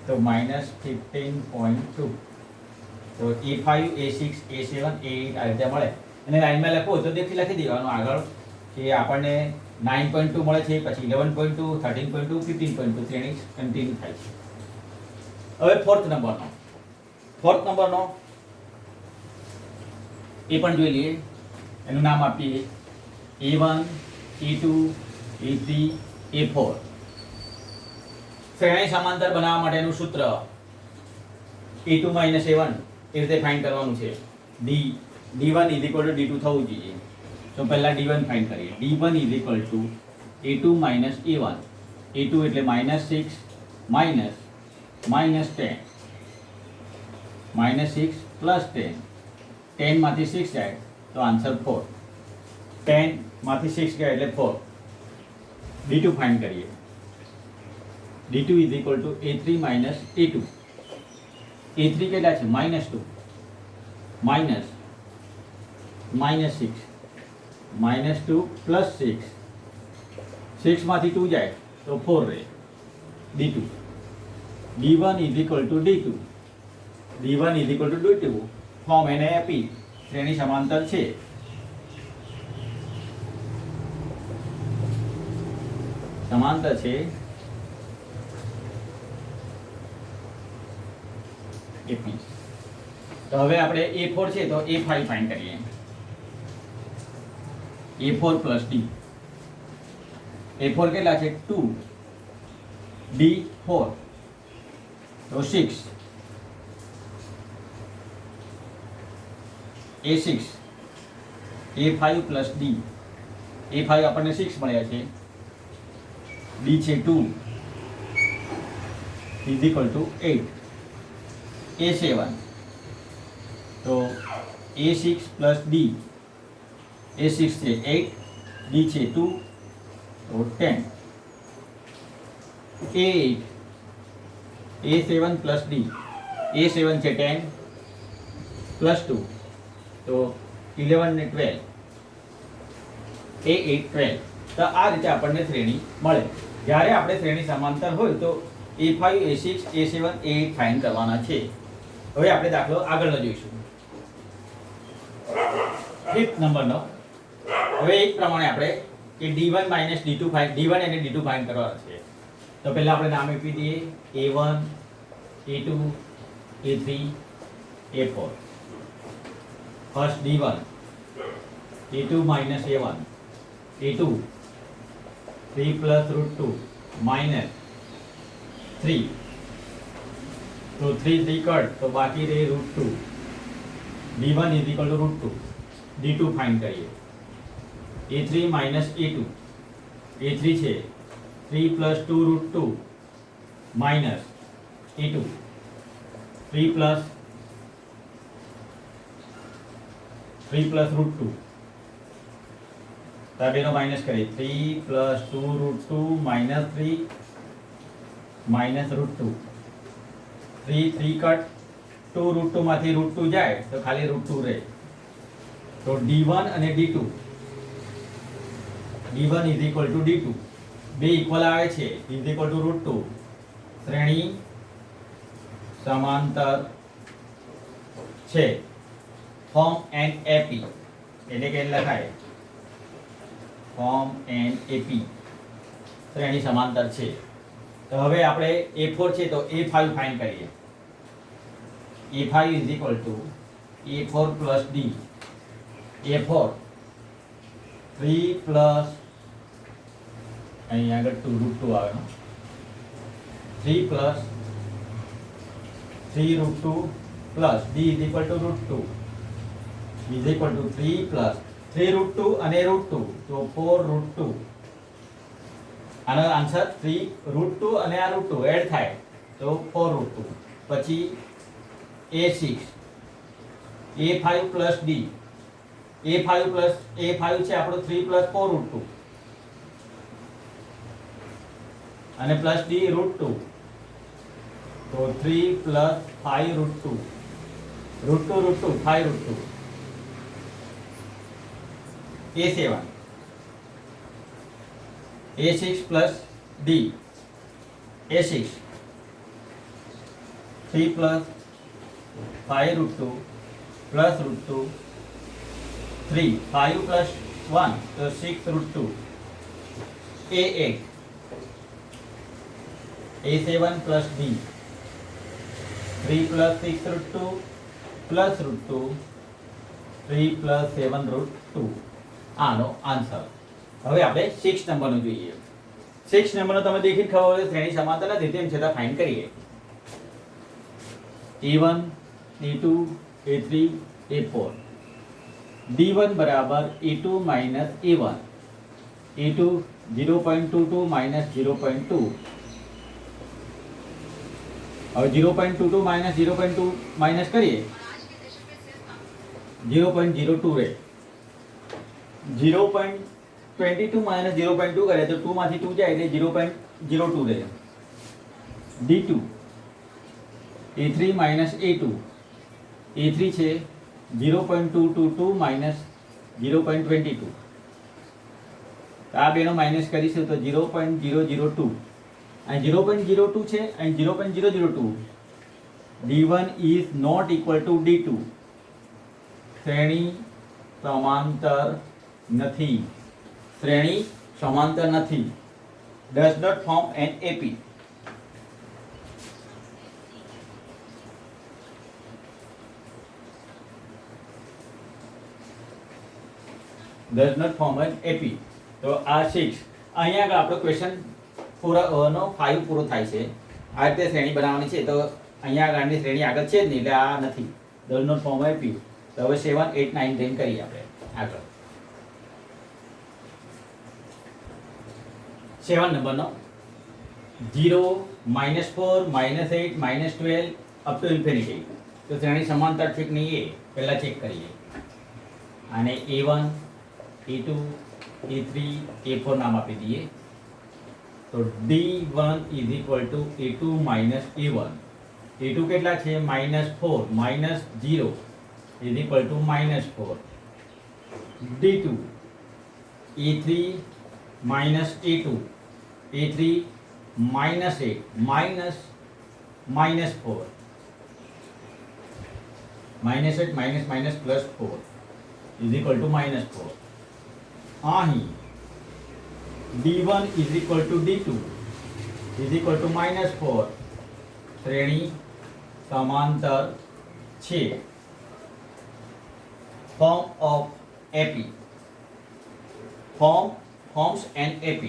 તો -15.2. તો A5 A6 A7 A8 આ રીતે મળે. અને લાઈનમાં લખો તો લખી દેવાનું આગળ કે આપણને 9.2 મળે છે, પછી 11.2 13.2 15.2 શ્રેણી કન્ટિન્યુ થાય છે. હવે ફોર્થ નંબરનો એ પણ જોઈ લઈએ. એનું નામ આપીએ A1 A2 A3 A4. શ્રેણી સમાંતર બનાવવા માટેનું સૂત્ર e2 માઇનસ a1 એ રીતે ફાઇન્ડ કરવાનું છે. d1 is equal two d2 થવું જોઈએ. તો પહેલા d1 ફાઇન્ડ કરીએ. d1 is equal two a2 minus a1. a2 એટલે -6 માઇનસ -10 -6 પ્લસ 10. 10 માંથી 6 જાય તો આન્સર 4. 10 માંથી 6 ગયા એટલે 4. d2 ફાઇન્ડ કરીએ. d2 is equal two a3 minus a2. a3 કેટલા છે? -2 માઇનસ -6 -2 પ્લસ 6. 6 માંથી 2 જાય તો 4 રહે. d2 d1 is equal two d2. d1 is equal two d2 form એને આપી શ્રેણી સમાંતર છે. સમાંતર છે AP. તો હવે આપણે a4 છે તો a5 ફાઇન્ડ કરીએ. a4 plus d. a4 કેટલા છે? 2 d4 તો 6. a6 a5 plus d. a5 આપણને 6 મળ્યા છે. d છે 2 ઇઝ ઇક્વલ ટુ 8. a7 તો a6 પ્લસ d. a6 છે 8 d છે 2 તો 10. a8 a7 plus d. a7 છે 10 પ્લસ 2 તો 11 ને 12. a8 12. તો આ રીતે આપણને શ્રેણી મળે. જ્યારે આપણે શ્રેણી સમાંતર હોય તો a5 a6 a7 a8 find કરવાના છે. હવે આપણે દાખલો આગળનો જોઈશું. 5th નંબરનો. હવે એક પ્રમાણે આપણે કે d1 minus d2 find d1 અને d2 ફાઇન્ડ કરવાના છે. તો પહેલા આપણે નામ આપી દઈએ a1 a2 a3 a4. First d1 a2 minus a1 a2 3 plus √2 minus 3 તો 3 3 કટ તો બાકી રહે √2. d1 is equal two √2. d2 find કરીએ. a3 minus a2. a3 છે 3 પ્લસ 2 √2 માઇનસ a2 3 પ્લસ √2. તો આ બેનો માઇનસ કરીએ. 3 પ્લસ 2 √2 માઇનસ 3 માઇનસ √2. 3 3 કટ 2 √2 માંથી √2 જાય તો ખાલી √2 રહે. તો d1 અને d2 d1 is equal two d2 બે ઇક્વલ આવે છે ઇઝ ઇક્વલ ટુ √2. શ્રેણી સમાંતર છે. ફોર્મ એન્ડ એપી એટલે કે લખાય ફોર્મ એન્ડ એપી શ્રેણી સમાંતર છે. તો હવે આપણે a4 છે તો a5 ફાઇન્ડ કરીએ. a5 is equal two a4 plus d. a4 3 plus અહીં આગળ 2 √2 આવે 3 plus 3 √2 plus d is equal two √2 is equal two 3 plus 3 √2 અને √2 તો 4 √2. આનો આન્સર 3 √2 અને આ √2 એડ થાય તો 4 √2. પછી a6 a5 plus d. a5 છે આપણો 3 પ્લસ 4 √2 અને પ્લસ d √2 તો 3 plus 5 √2 √2 5 √2. a7 a6 plus d. a6 3 plus 5 √2 plus √2 3 5 plus 1 તો 6 √2. a8 a7 plus d. 3 plus 6 √2 plus √2 3 plus 7 √2. આનો આન્સર. હવે આપણે 6 નંબરનો જોઈએ. 6 નંબરનો તમે દેખીને ખબર હોય શ્રેણી સમાંતર નથી તેમ છતાં ફાઇન્ડ કરીએ. A1 A2 A3 A4 D1 બરાબર A2 minus A1 A2 0.22 minus 0.2 હવે 0.22 માઇનસ 0.2 માઇનસ કરીએ 0.02 રહે 0.22 માઇનસ 0.2 કરે તો 2 માંથી 2 જાય એટલે 0.02 રહે D2 A3 minus A2 A3 છે 0.222 માઇનસ 0.22 આ બેનો માઇનસ કરીશું તો 0.002 અહીં 0.02 છે અહીં 0.002 D1 is not equal to D2 શ્રેણી સમાંતર નથી શ્રેણી સમાંતર નથી does not form an AP does not form an AP તો આ 6 અહીંયા આગળ આપણો ક્વેશ્ચન પૂરો 5 પૂરો થાય છે આ રીતે શ્રેણી બનાવવાની છે તો અહીંયા આગળની શ્રેણી આગળ છે જ નહીં એટલે આ નથી does not form an AP તો હવે 7 8 9 10 કરીએ આપણે આગળ 7 નંબરનો 0 -4 -8 -12 અપ ટુ ઇન્ફિનિટી તો શ્રેણી સમાંતર છે કે નહીં એ પહેલા ચેક કરીએ આને A1 A2 A3 A4 નામ આપી દઈએ તો D1 is equal to A2 minus A1 A2 કેટલા છે -4 -0 is equal to -4 D2 A3 minus A2 A3 minus 8 minus -4 -8 minus minus plus 4 is equal to -4 અહીં D1 is equal to D2 is equal to -4 શ્રેણી સમાંતર છે form of AP forms an AP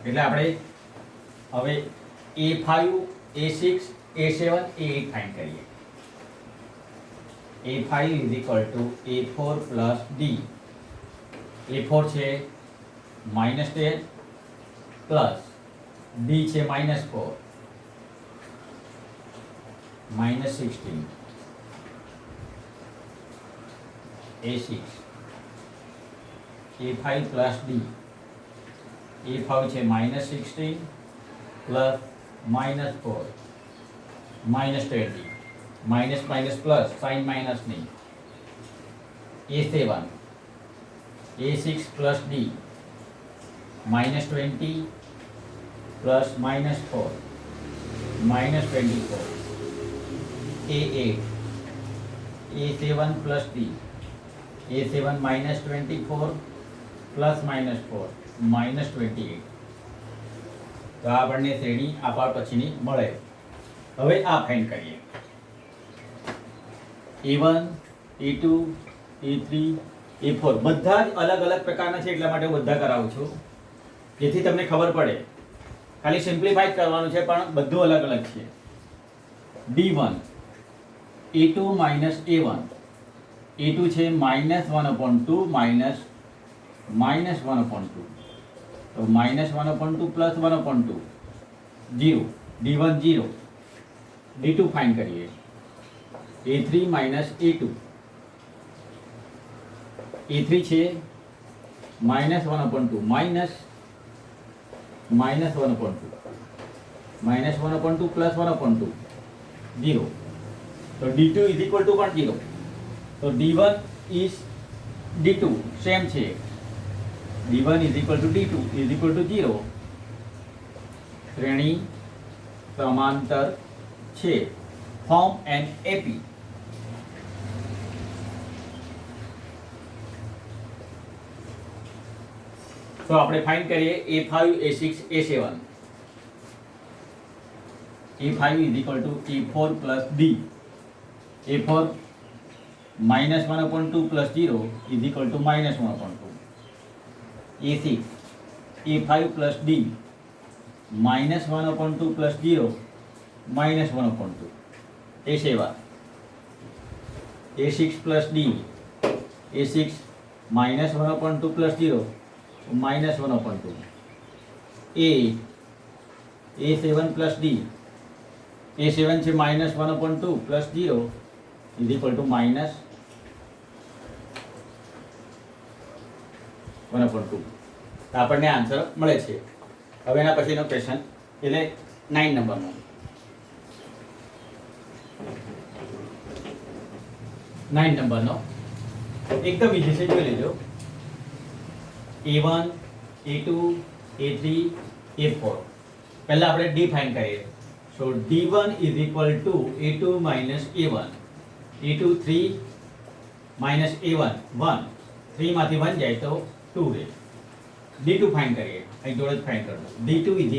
એટલે આપણે હવે A5 A6 A7 A8 find કરીએ A5 is equal to A4 plus D A4 છે -10 plus D છે -4 -16 A6 A5 plus D A5 છે -16 plus -4 -20 minus minus plus sign minus નહીં A7 A6 plus D -20 plus -4 -24 A8 A7 plus D A7 -24 plus -4 -28 તો આ બંને શ્રેણી આપણા પછીની મળે હવે આ ફાઇન્ડ કરીએ A1 A2 A3 A4 બધા જ અલગ અલગ પ્રકારના છે એટલા માટે હું બધા કરાવું છું જેથી તમને ખબર પડે ખાલી સિમ્પ્લિફાઈ કરવાનું છે પણ બધું અલગ અલગ છે D1 A2 minus A1 A2 છે -1/2 -1/2 તો -1/2 plus 1/2 0 D1 0 D2 ફાઇન્ડ કરીએ A3 minus A2 A3 છે -1/2 -1/2 plus 1/2 0 તો D2 is equal to 0 તો D1 is D2 સેમ છે D1 is equal to D2 is equal to 0 શ્રેણી સમાંતર છે form an AP તો આપણે ફાઇન્ડ કરીએ A5 A6 A7 A5 is equal to A4 plus D A4 -1/2 plus 0 is equal to -1/2 A6 A5 plus D -1/2 + 0 -1/2 A7 A6 + D A6 -1/2 + 0 -1/2 A8 A7 + D A7 છે -1/2 + 0 = -1/2. તો આપણને આન્સર મળે છે. હવે એના પછીનો ક્વેશ્ચન એટલે 9 નંબરનો. 9 નંબરનો એકદમ ઈઝી છે, જોઈ લેજો. A1 A2 A3 A4 પહેલા આપણે ડિફાઇન કરીએ. સો D1 = A2 - A1 A2 3 - A1 1 3 માંથી 1 જાય તો 2 રહે. D2 ફાઇન કરીએ, અહીં જોડે જ ફાઇન કરજો. D2 = A3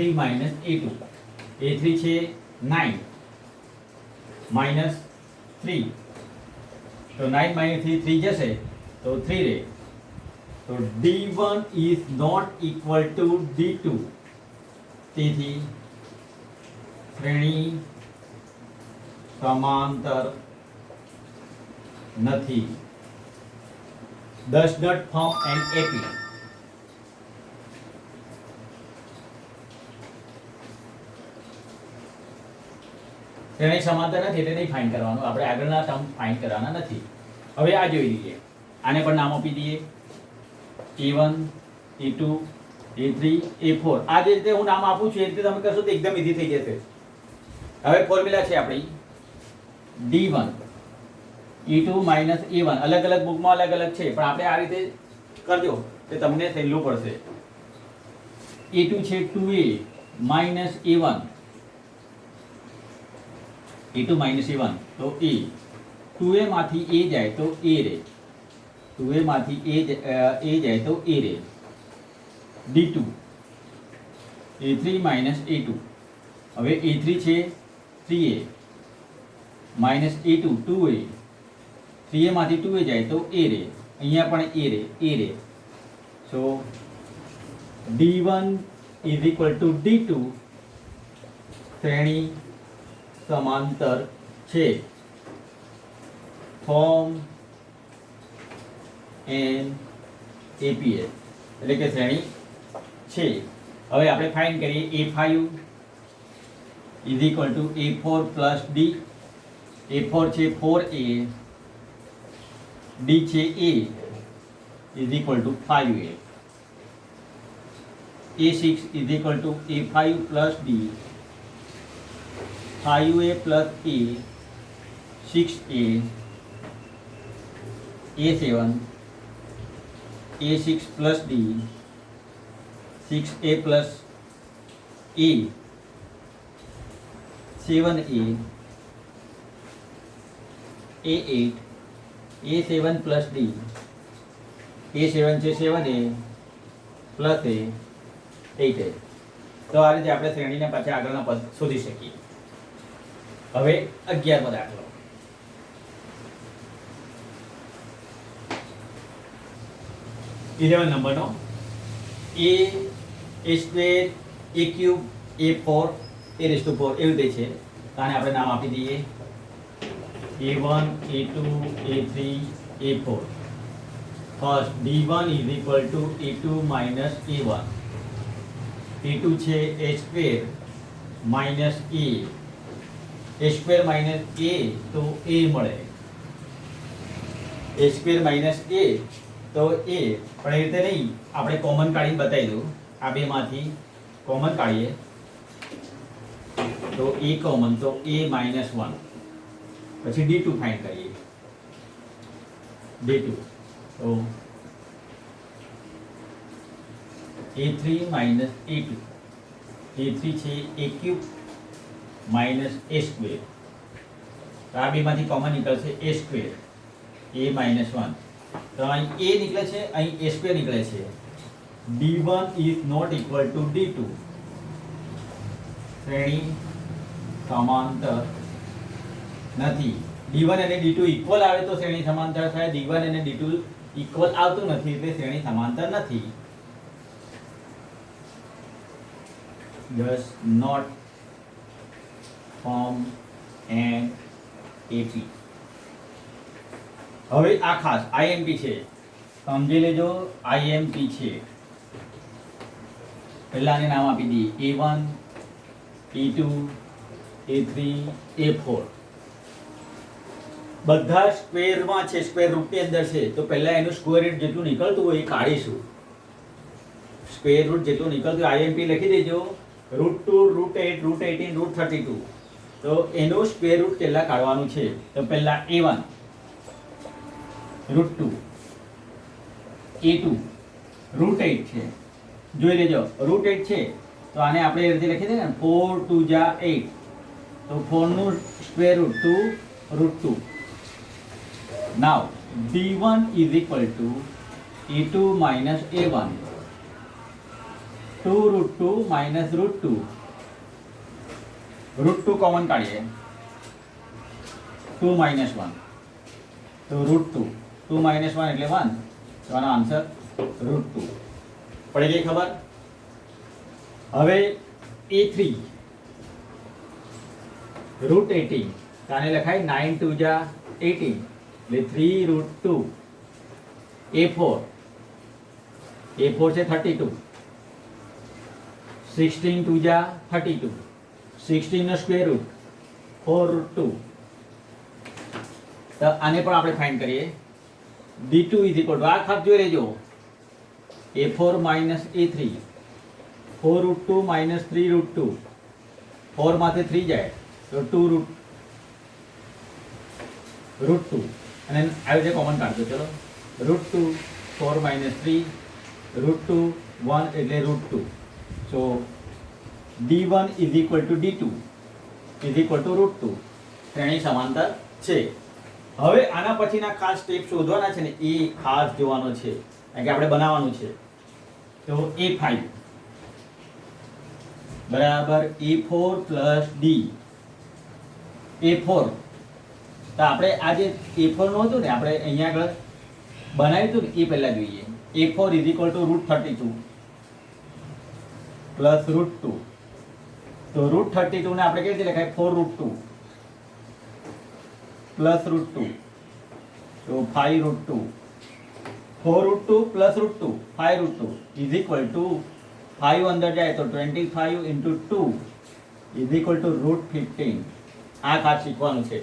- A2 A3 છે 9 -3 તો 9 - 3 3 જશે તો 3 રહે. તો D1 is not equal to D2. તેથી શ્રેણી સમાંતર નથી. does not form an AP. શ્રેણી સમાંતર નથી એટલે નહીં ફાઇન કરવાનું, આપણે આગળના ટર્મ ફાઇન કરવાના નથી. હવે આ જોઈ લઈએ, આને પણ નામ આપી દઈએ. A1 A2 A3 A4 આ જે રીતે હું નામ આપું છું એ રીતે તમે કરશો તો એકદમ ઈઝી થઈ જશે. હવે ફોર્મ્યુલા છે આપણી D1 E2 - A1 અલગ અલગ બુકમાં અલગ અલગ છે, પણ આપણે આ રીતે કરજો તો તમને સહેલું પડશે. A2 છે 2A - A1 A2 - A1 તો A 2A માંથી A જાય તો A રહે. 2A માંથી A જાય તો A રહે. D2 A3 - A2 હવે A3 છે 3A - A2 2A 3A માંથી 2A જાય તો A રહે. અહીંયા પણ A રહે. સો D1 = D2 શ્રેણી સમાંતર છે. ફોર્મ એન APS એટલે કે શ્રેણી છે. હવે આપણે ફાઇન કરીએ. A5 = A4 + D A4 છે 4A D છે A = 5A A6 = A5 + D 5A + A 6A A7 A6 + D 6A + A 7A A8 A7 + D A7 છે 7A + A 8A. તો આ રીતે આપણે શ્રેણીને પાછા આગળના પદ શોધી શકીએ. હવે 11મો દાખલો. નંબરનો A² A³ A4 A4 એવી રીતે છે. આને આપણે નામ આપી દઈએ A1 A2 A3 A4. First D1 = A2 - A1 A2 છે A² - A A² - A તો A મળે. A² - A તો A, પણ એ રીતે નહીં, આપણે કોમન કાઢીને બતાવી દઉં. આ બેમાંથી કોમન કાઢીએ તો A કોમન તો A - 1. પછી D2 ફાઇન કરીએ. D2 તો A3 - A2 A3 છે A³ - A². તો આ બેમાંથી કોમન નીકળશે A² A - 1. તો અહીં A નીકળે છે, અહીં A² નીકળે છે. D1 is not equal to D2 શ્રેણી સમાંતર નથી. D1 અને D2 ઇક્વલ આવે તો શ્રેણી સમાંતર થાય. D1 અને D2 ઇક્વલ આવતું નથી એટલે શ્રેણી સમાંતર નથી. does not form an AP. હવે આ ખાસ IMP છે, સમજી લેજો. IMP છે, પહેલાને નામ આપી દઈએ A1, A2, A3, A4. બધા સ્ક્વેરમાં છે, સ્ક્વેર રૂટની અંદર છે, તો પહેલા એનું સ્ક્વેર રૂટ જેટલું નીકળતું હોય એ કાઢીશું. સ્ક્વેર રૂટ જેટલું નીકળતું હોય IMP લખી દેજો. √2, √8, √18, √32. તો એનું સ્ક્વેર રૂટ કેટલા કાઢવાનું છે? તો પહેલા A1 √2, A2 √8 છે, જોઈ લેજો. √8 છે તો આને આપણે એ રીતે લખી દઈએ ને, 4 2 જા 8, તો 4 નું square root 2 √2. Now B1 is equal to A2 minus A1, 2 √2 minus √2. √2 common કાઢીએ, 2 minus 1, તો √2, 2 minus 1 એટલે 1, તો આનો આન્સર √2. પડી ગઈ ખબર? હવે A3 √18, આને લખાય 9 2 જા 18, એટલે 3 √2. A4 છે 32, 16 2 જા 32, 16 નો સ્ક્વેર રૂટ 4 √2. તો આને પણ આપણે ફાઇન્ડ કરીએ. B2 ઇઝ ઇક્વલ ટુ, આ ખાસ જોઈ લેજો, A4 minus A3, 4 √2 minus 3 √2, 4 માંથી 3 જાય તો 2 √2, અને આવી રીતે કોમન કાઢજો. ચલો, √2, 4 minus 3, √2, 1 એટલે √2. સો D1 is equal to D2 is equal to √2. શ્રેણી સમાંતર છે. હવે આના પછીના ખાસ સ્ટેપ શોધવાના છે ને, એ ખાસ જોવાનો છે, કારણ કે આપણે બનાવવાનું છે. તો A5 બરાબર A4 પ્લસ D. A4 તો આપણે આ જે A4 નું હતું ને, આપણે અહીંયા આગળ બનાવ્યું હતું ને, એ પહેલા જોઈએ. A4 is equal to √32 plus √2. તો √32 ને આપણે કેવી રીતે લખાય? 4 √2 પ્લસ √2, તો 5 √2. 4 √2 પ્લસ √2, 5 √2 ઇઝ ઇક્વલ ટુ 5 અંદર જાય તો 25 ઇન્ટુ 2 ઇઝ ઇક્વલ ટુ √15. આ ખાસ શીખવાનું છે.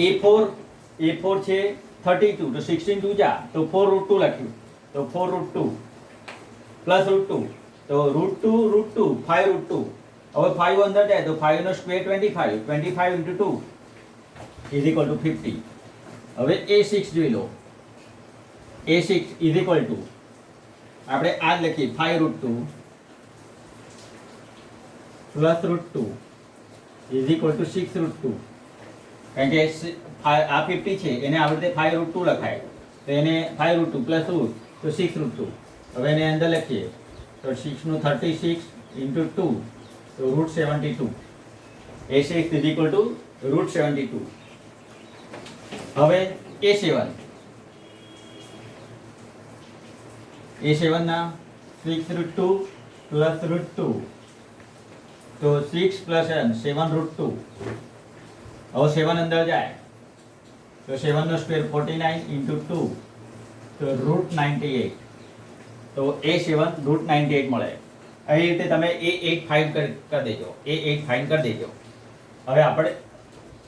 A4 છે 32, તો 16 2 જા તો 4 √2 લખ્યું, તો 4 √2 પ્લસ √2, તો √2 5 √2. હવે 5 અંદર જાય તો 5 નો square 25, 25 into 2 is equal to 50. હવે A6 જોઈ લો. A6 ઇઝ ઇક્વલ ટુ, આપણે આ લખીએ 5 √2 પ્લસ √2 ઇઝ ઇક્વલ ટુ 6 √2. કારણ કે આ 50 છે, એને આવી રીતે 5 √2 લખાય, તો એને 5 √2 પ્લસ √2 તો 6 √2. હવે એને અંદર લખીએ તો 6 નું 36 ઇન્ટુ 2 તો √72. A6 is equal two √72. હવે A7 ના 6 √2 પ્લસ √2, તો 6 પ્લસ 7 √2. હવે 7 અંદર જાય તો 7 નો સ્ક્વેર 49 ઇન્ટુ 2 તો √98. તો A7 √98 મળે. આવી રીતે તમે A8 ફાઇન્ડ કરી દેજો. A8 ફાઇન્ડ કરી દેજો. હવે આપણે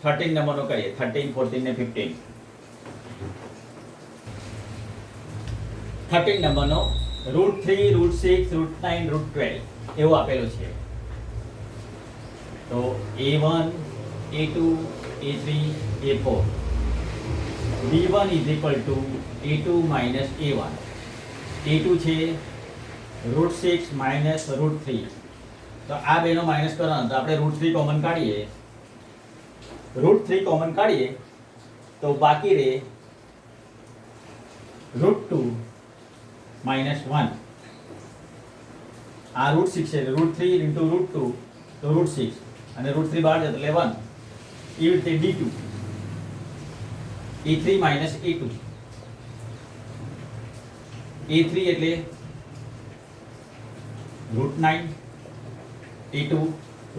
13 નંબરનો કરીએ, 13 14 ને 15. 13 નંબરનો √3 √6 √9 √12 એવું આપેલું છે. તો A1 A2 A3 A4. B1 is equal to A2 minus A1. A2 છે √6 minus √3. તો આ બેનો માઇનસ કરવાનો, તો આપણે √3 કોમન કાઢીએ. √3 કોમન કાઢીએ તો બાકી રહે √2 minus 1. આ √6 છે, √3 into √2 તો √6, અને √3 બહાર જતો એટલે 1. એ રીતે D2 A3 minus A2. A3 એટલે √9 e2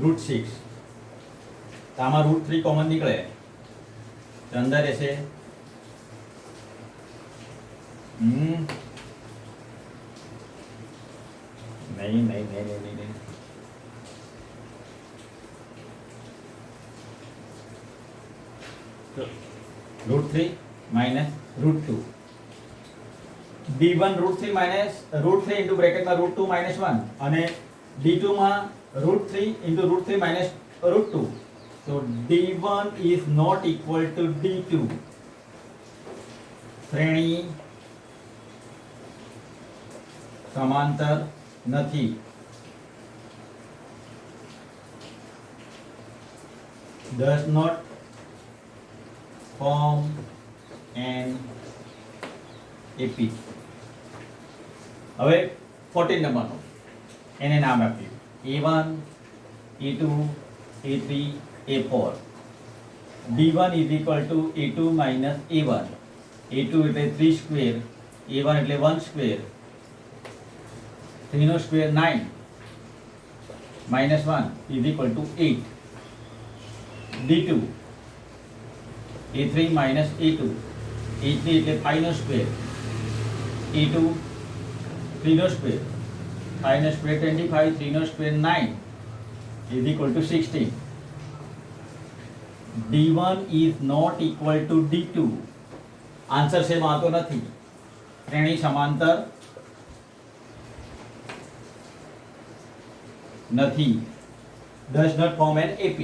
√6 તો આમાં √3 કોમન નીકળે તો અંદર રહેશે નહીં √3 માઇનસ √2 d1 √3 માઇનસ √3 ઇન્ટુ બ્રેકેટમાં √2 માઇનસ 1 અને d2 માં √3 into √3 minus √2 so d1 is not equal to d2 શ્રેણી સમાંતર નથી does not form an AP હવે 14 નંબરનો એને નામ આપ્યું A1 A2 A3 A4 D1 is equal to A2 minus A1 A2 એટલે 3 સ્ક્વેર A1 એટલે 1 સ્ક્વેર 3 નો square 9 minus 1 is equal to 8 D2 A3 minus A2 A3 એટલે 5 નો સ્ક્વેર A2 3 નો સ્ક્વેર 5 નો સ્ક્વેર 25 3 નો square 9 is equal to 16 D1 is not equal to D2 answer same આવતો નથી શ્રેણી સમાંતર નથી does not form an AP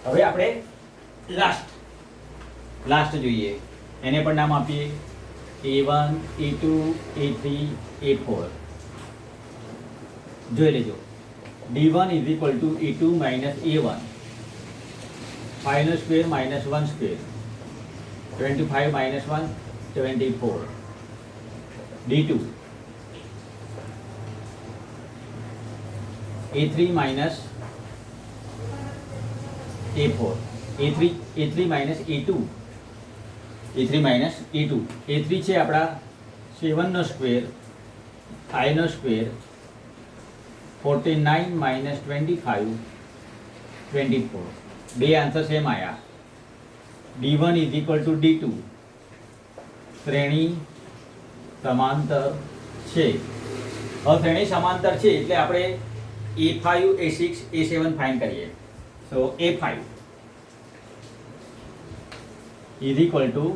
હવે આપણે લાસ્ટ જોઈએ એને પણ નામ આપીએ A1 A2 A3 A4 જોઈ લેજો D1 is equal to A2 minus A1 5 નો square minus 1 square 25 minus 1 24 D2 A3 minus A4 A3 minus A2 A3 minus A2 A3 છે આપણા 7 નો સ્ક્વેર 5 નો સ્ક્વેર 49 minus 25 24 બે આન્સર સેમ આયા D1 is equal to D2 શ્રેણી સમાંતર છે હવે શ્રેણી સમાંતર છે એટલે આપણે A5 A6 A7 ફાઇન્ડ કરીએ so A5 is equal to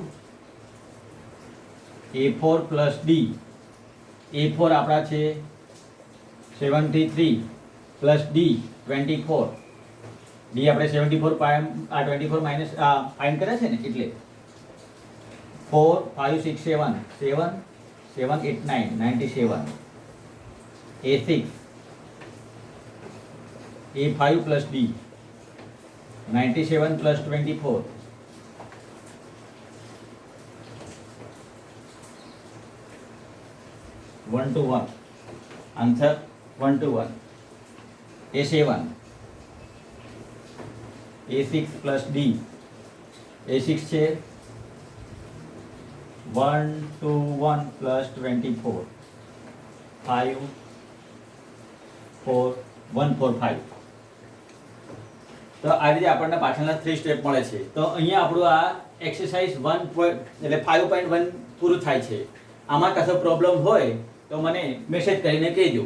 A4 plus D A4 આપણા છે 73 plus D 24 D આપણે 74 આ 24 માઇનસ ફાઇન્ડ કરે છે ને એટલે 4 5 6 7 7 7 8 9 97 A6 A5 plus D 97 plus 24 1 to 1 answer 1 to 1 A7 A6 plus D A6 છે 1 to 1 plus 24 5 4 1 4 5 તો આ રીતે આપણને પાછળના 3 સ્ટેપ મળે છે તો અહીંયા આપણું આ એક્સરસાઇઝ 1 એટલે 5.1 પૂરું થાય છે આમાં કશો પ્રોબ્લેમ હોય તો મને મેસેજ કરીને કહેજો